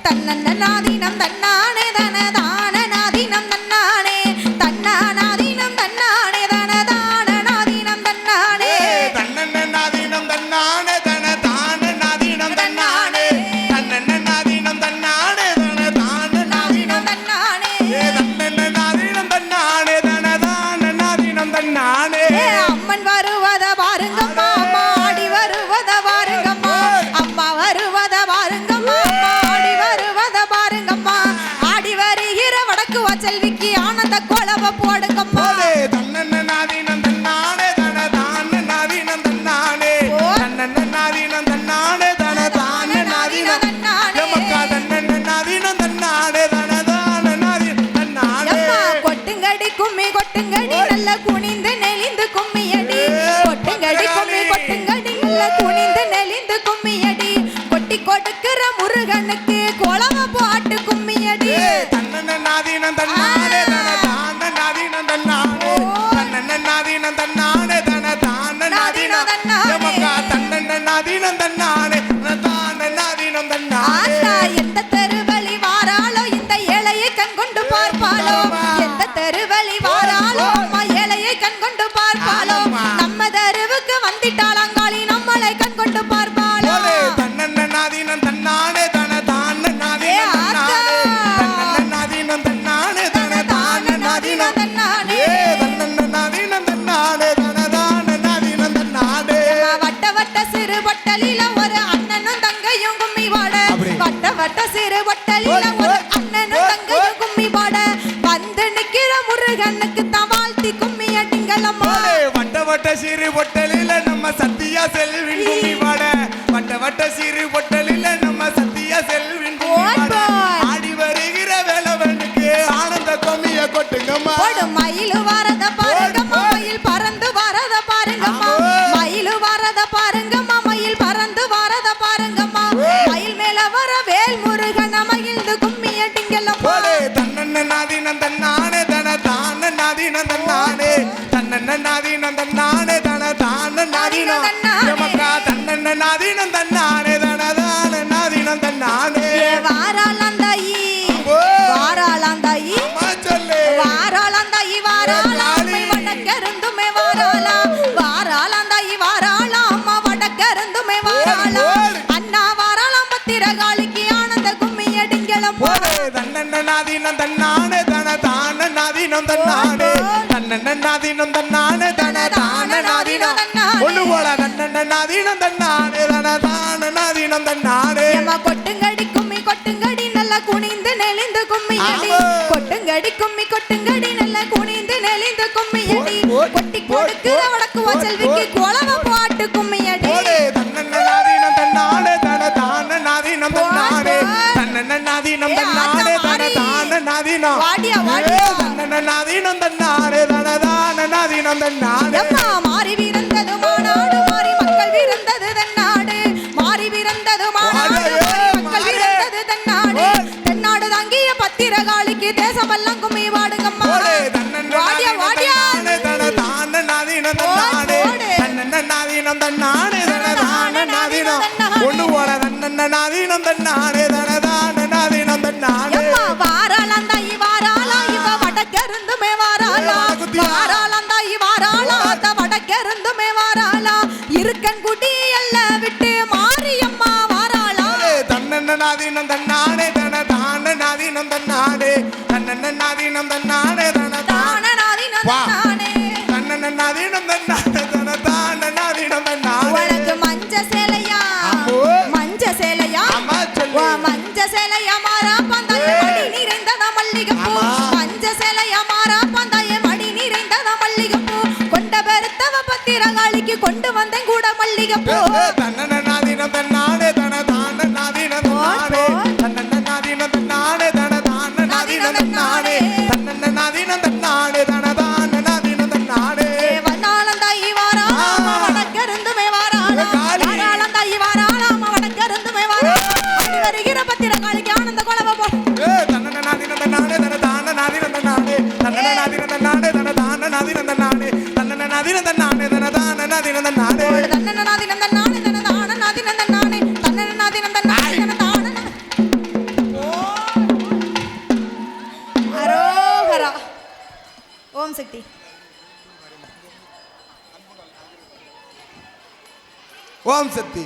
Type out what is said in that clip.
தன்னன்னாதீனம் தன்னானே தனதானநாதீனம் தன்னானே தன்னானாதீனம் தன்னானே தனதானநாதீனம் தன்னானே தன்னன்னாதீனம் தன்னானே தனதானநாதீனம் தன்னானே தன்னன்னாதீனம் தன்னானே தனதானநாதீனம் தன்னானே தன்னன்னாதீனம் தன்னானே தனதானநாதீனம் தன்னானே அம்மன் வருவத பாருங்கம்மா ஆடி வருவத பாருங்கம்மா அம்மா வருவத பாருங்கம்மா ஆடி வருவத பாருங்கம்மா ஆடி வருகிற வடக்கு வாசல்விக்கு ஆனந்த கோலவ போடுங்கம்மா தன்னன்னாதீனம் தன்னானே தனதானநாதீனம் தன்னானே தன்னன்னாதீனம் தன்னானே தனதானநாதீனம் தன்னானே மக்கா தன்னன்னாதீனம் தன்னானே தனதானநாதீனம் தன்னானே கொட்டுங்கடி கும்மி கொட்டுங்கடி நல்ல குனிந்து நெளிந்து கும்மியடி கொட்டுங்கடி கும்மி கொட்டுங்கடி நல்ல குனிந்து நெளிந்து கும்மியடி கொட்டி கொடுக்கிற முருகனுக்கு கோலவ போட்டு கும்மியடி தன்னன்னாதீனம் தன்னானே தனதானநாதீனம் தன்னானே தன்னன்னாதீனம் தன்னானே தனதானநாதீனம் மக்கா தன்னன்னாதீனம் தன்னானே தனதானநாதீனம் தன்னானே எந்த தெருவழி வாராளோ இந்த ஏழையை கண் கொண்டு பார்ப்பாளோ எந்த தெருவழி வாராளோ அம்மா ஏழையை கண் கொண்டு பார்ப்பாளோ நம்ம தெருவுக்கு வந்துட்டாளங்காளி நம்மளை கண் கொண்டு பார்ப்பாளோ தன்னன்னாதீனம் தன்னானே தனதானநாதீனம் தன்னானே தன்னன்னாதீனம் தன்னானே தனதானநாதீனம் தன்னானே தன்னன்னாதீனம் தன்னானே தனதானநாதீனம் தன்னானே வட்ட வட்ட சிறு வட்டலில ஒரு அண்ணனும் தங்கையும் கும்மி பாட வட்ட வட்ட சிறு வட்டலில ஒரு அண்ணனும் தங்கையும் கும்மி பாட வந்து நிக்கிற முருகனுக்கு தான் வாழ்த்தி கும்மி அடிங்களம்மா வட்ட வட்ட சிறு பொட்டலில நம்ம சத்தியா செல்வின் கும்மி பாட வட்ட வட்ட சிறு பொட்டலில நம்ம சத்தியா செல்வின் கும்மி பாட ஆடி வருகிற வேலவனுக்கு ஆனந்த கும்மிய கொட்டுங்கம்மா மயிலு வரத பாருங்கம்மா மயில் பறந்து வரத பாருங்கம்மா மயிலு வரத பாருங்கம்மா மயில் பறந்து வரத பாருங்கம்மா மயில் மேல வர வேல் முருகன் மகிழ்ந்து கும்மி அடிங்களம்மா தன்னன்னாதீனம் தன்னானே தனதானநாதீனம் தன்னானே தன்னன்னாதீனம் தன்னானே தனதானநாதீனம் மக்கா தன்னன்னாதீனம் தன்னானே தனதானநாதீனம் தன்னானே வாராளாந்தாயி வாராளாந்தாயி வாராளாந்தாயி வாராளாமை வடக்கருந்துமே வாராளா வாராளாந்தாயி வாராளா அம்மா வடக்கருந்துமே வாராளா அண்ணா வாராளாம் பத்திரகாளிக்கு ஆனந்த கும்மி அடிங்களம் தன்னன்னாதீனம் தன்னானே தனதானநாதீனம் தன்னானே தன்னன்னாதீனம் தன்னானே தனதானநாதீனம் ஒண்ணு போல தன்னன்னாதீனம் தன்னானே தனதானநாதீனம் தன்னானே கொட்டுங்கடி கும்மி கொட்டுங்கடி நல்ல குனிந்து நெளிந்து கும்மியடி கொட்டுங்கடி கும்மி கொட்டுங்கடி நல்ல குனிந்து நெளிந்து கும்மியடி கொட்டி கொடுக்கிற வடக்கு வாசல்விக்கு கோலவ போட்டு கும்மியடி தன்னன்னாதீனம் தன்னானே தனதானநாதீனம் தன்னானே தன்னன்னாதீனம் தன்னானே தனதானநாதீனம் வாடியா வாடியா தன்னன்னாதீனம் தன்னானே தனதானநாதீனம் தன்னானே மாறி விருந்தது மாநாடு மாறி மக்கள் விருந்தது தன்னாடு மாறி விருந்தது மாநாடு மாறி மக்கள் விருந்தது தன்னாடு தென்னாடு தாங்கிய பத்திரகாளிக்கு தேசமெல்லாம் கும்மி வாடுங்கம்மா வாடியா வாடியா தனதானநாதீனம் தன்னானே தன்னன்னாதீனம் தன்னானே தனதானநாதீனம் ஒண்ணு போல தன்னன்னாதீனம் தன்னானே தனதானநாதீனம் தன்னானே வாராளாந்தாயி வாராளா இவ வடக்கருந்துமே வாராளா வாராளாந்தாயி வாராளா அத வடக்கருந்துமே வாராளா இருக்கன் குடி எல்லாம் விட்டு மாரியம்மா வாராளா தன்னன்னாதீனம் தன்னானே தனதானநாதீனம் தன்னானே தன்னன்னாதீனம் தன்னானே தானநாதீனம் தானே தன்னன்னாதீனம் தன்னானே தனதானநாதீனம் தன்னானே உனக்கு மஞ்ச சேலையா மஞ்ச சேலையா மஞ்ச சேலையா மாறா பந்தாய மடி நிறைந்தத மல்லிகைப்பூ மஞ்ச சேலையா மாறா பந்தாய மடி நிறைந்தத மல்லிகைப்பூ கொண்ட பெருத்தவ பத்திரகாளிக்கு கொண்டு வந்தேன் கூட மல்லிகைப்பூ தன்னன்னாதீனம் தன்னானே தனதானநாதீனம் தன்னானே தன்னன்னாதீனம் தன்னானே தனதானநாதீனம் தன்னானே தன்னன்னாதீனம் தன்னானே தனதானநாதீனம் தன்னானே வந்தாளந்தாயி வாராளா வடக்கருந்துமே வாராளா வாராளந்தாயி வாராளா வடக்கருந்துமே வாராளா ஆடி வருகிற பத்திரகாளிக்கு ஆனந்த கோலவ போ தன்னன்னாதீனம் தன்னானே தனதானநாதீனம் தன்னானே தன்னன்னாதீனம் தன்னானே தனதானநாதீனம் தன்னானே தன்னன்னாதீனம் தன்னானே தனதானநாதீனம் தன்னானே தன்னநாதீனம் தன்னானே தனதானநாதீனம் தன்னானே தன்னநாதீனம் தன்னானே தனதான ஓம் சக்தி. ஓம் சக்தி.